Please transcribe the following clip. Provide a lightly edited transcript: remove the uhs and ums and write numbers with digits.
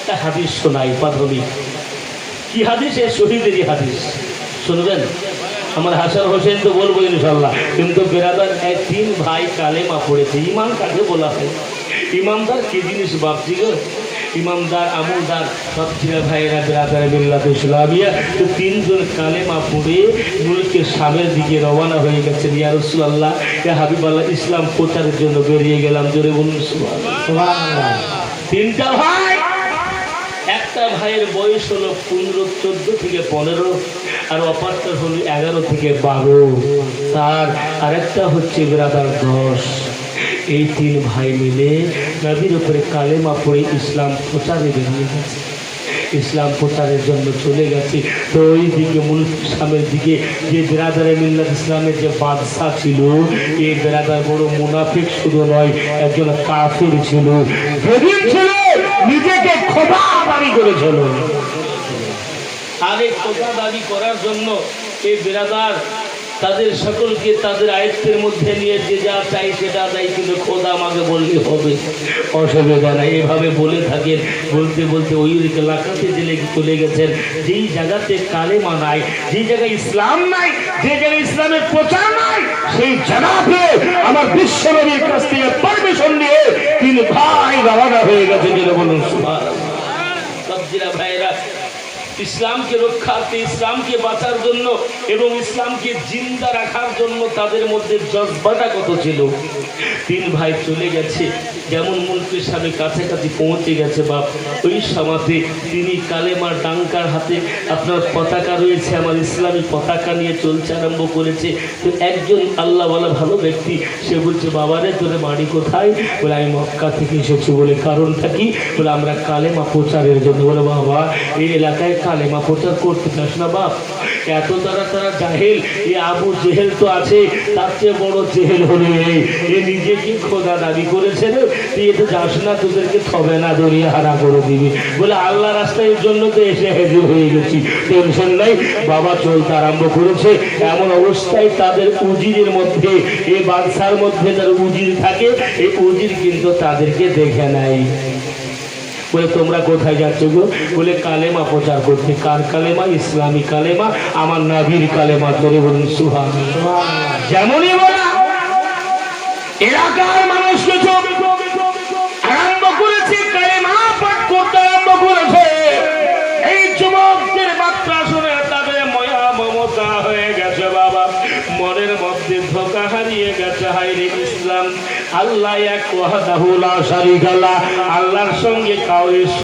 একটা হাদিস শোনাই প্রাথমিক। কি হাদিস? এই শহীদেরই হাদিস, শুনবেন। আমার হাসান হোসেন তো বলবো ইনশাল্লাহ, কিন্তু বেরাদার এক তিন ভাই কালেমা পড়েছে। ইমাম কাকে বলা হয়? ইমামদার কি জিনিস ভাবছি গো? ইমামদার আমলদার সব ছিলেন ভাইয়েরা বেরাদার মিল্লাত ইসলামিয়া। তো তিনজন কালেমা পড়ে মুলকে শামের দিকে রওনা হয়ে গেছেন। ইয়া রাসূলুল্লাহ, ইয়া হাবিবাল্লাহ, ইসলাম প্রচারের জন্য বেরিয়ে গেলাম। জোরে বলুন সুবহানাল্লাহ। তিনটা ভাই, একটা ভাইয়ের বয়স হলো 15, 14 থেকে 15, আর অপারটা হলো 11 থেকে 12, তার আরেকটা হচ্ছে বেরাদার 10। এই তিন ভাই মিলে নবীর উপরে কালেমা পড়ে ইসলাম প্রচারে বেরিয়ে গেছে, ইসলাম প্রচারের জন্য চলে গেছে। তো ওই দিকে মুলক শামের দিকে যে বেরাদারে মিল্লাত ইসলামের যে বাদশা ছিল, এই বেরাদার বড় মুনাফিক শুধু নয়, একজন কাফির ছিল, ছিল, নিজেকে খোদা দাবি করেছিল। আর এই খোদা দাবি করার জন্য এই বেরাদার তাদের সকলকে তাদের আয়ত্তের মধ্যে নিয়ে যে যা চাই সেটা দেয়, কিন্তু খোদা আমাকে বললে হবে, অসুবিধা নাই, এভাবে বলে থাকেন। বলতে বলতে ওই এলাকাতে জেলে চলে গেছেন। যেই জায়গাতে কালেমা নাই, যেই জায়গায় ইসলাম নাই, যে জায়গায় ইসলামের প্রচার নাই, সেই জায়গাতে আমার বিশ্বনবীর কাছ থেকে পারমিশন নিয়ে তিন ভাই রওনা হয়ে গেছে। যেটা বলুন সুবহানাল্লাহ। সবজিরা ভাইরা, ইসলামকে রক্ষার্থে, ইসলামকে বাঁচার জন্য এবং ইসলামকে জিন্দা রাখার জন্য তাদের মধ্যে জজবাটা কত ছিল। তিন ভাই চলে গেছে, যেমন মুলকের স্বামী কাছাকাছি পৌঁছে গেছে বাপ, ওই সমাজে তিনি কালেমার ডাঙ্কার হাতে আপনার পতাকা রয়েছে, আমার ইসলামী পতাকা নিয়ে চলতে আরম্ভ করেছে। তো একজন আল্লাহওয়ালা ভালো ব্যক্তি, সে বলছে, বাবারে তোর বাড়ি কোথায়? বলে, আমি মক্কা থেকে এসেছি। বলে, কারণটা কি? বলে, আমরা কালেমা প্রচারের জন্য। বলে, বাবা এই এলাকায় কালেমা প্রচার করতে চাস না বাপ? এত তারা জাহেল, এ আবু জেহেল তো আছে, তার চেয়ে বড় জেহেল হলো এ নিজেকে খোদা দাবি করেছে রে, তুই এতে যাস না, তোদেরকে থবে না, দরিয়া হারা করে দিবি। বলে, আল্লাহ রাস্তায় এর জন্য তো এসে হাজির হয়ে গেছি, টেনশন নাই। বাবা চলতে আরম্ভ করেছে। এমন অবস্থায় তাদের উজিরের মধ্যে, এই বাদশার মধ্যে যার উজির থাকে, এই উজির কিন্তু তাদেরকে দেখে নাই। বলে, তোমরা কোথায় যাচ্ছ গো? বলে, কালেমা প্রচার করতে। কার কালেমা? ইসলামী কালেমা, আমার নবীর কালেমা। ধরে বলুন সুবহানাল্লাহ। যেমনই বলা এলাকার মানুষকে আরম্ভ করেছে, কালেমা পাঠ করতে আরম্ভ করেছে। এই যুবকদের মাত্রা শুনে তাদের মায়া মমতা হয়ে গেছে বাবা, মনের মধ্যে ধোঁকা হারিয়ে গেছে। হায়রে ইসলাম, আল্লাহ এক ওয়াহদাহু লা শারীকা লাহু, আল্লাহর সঙ্গে কাউকে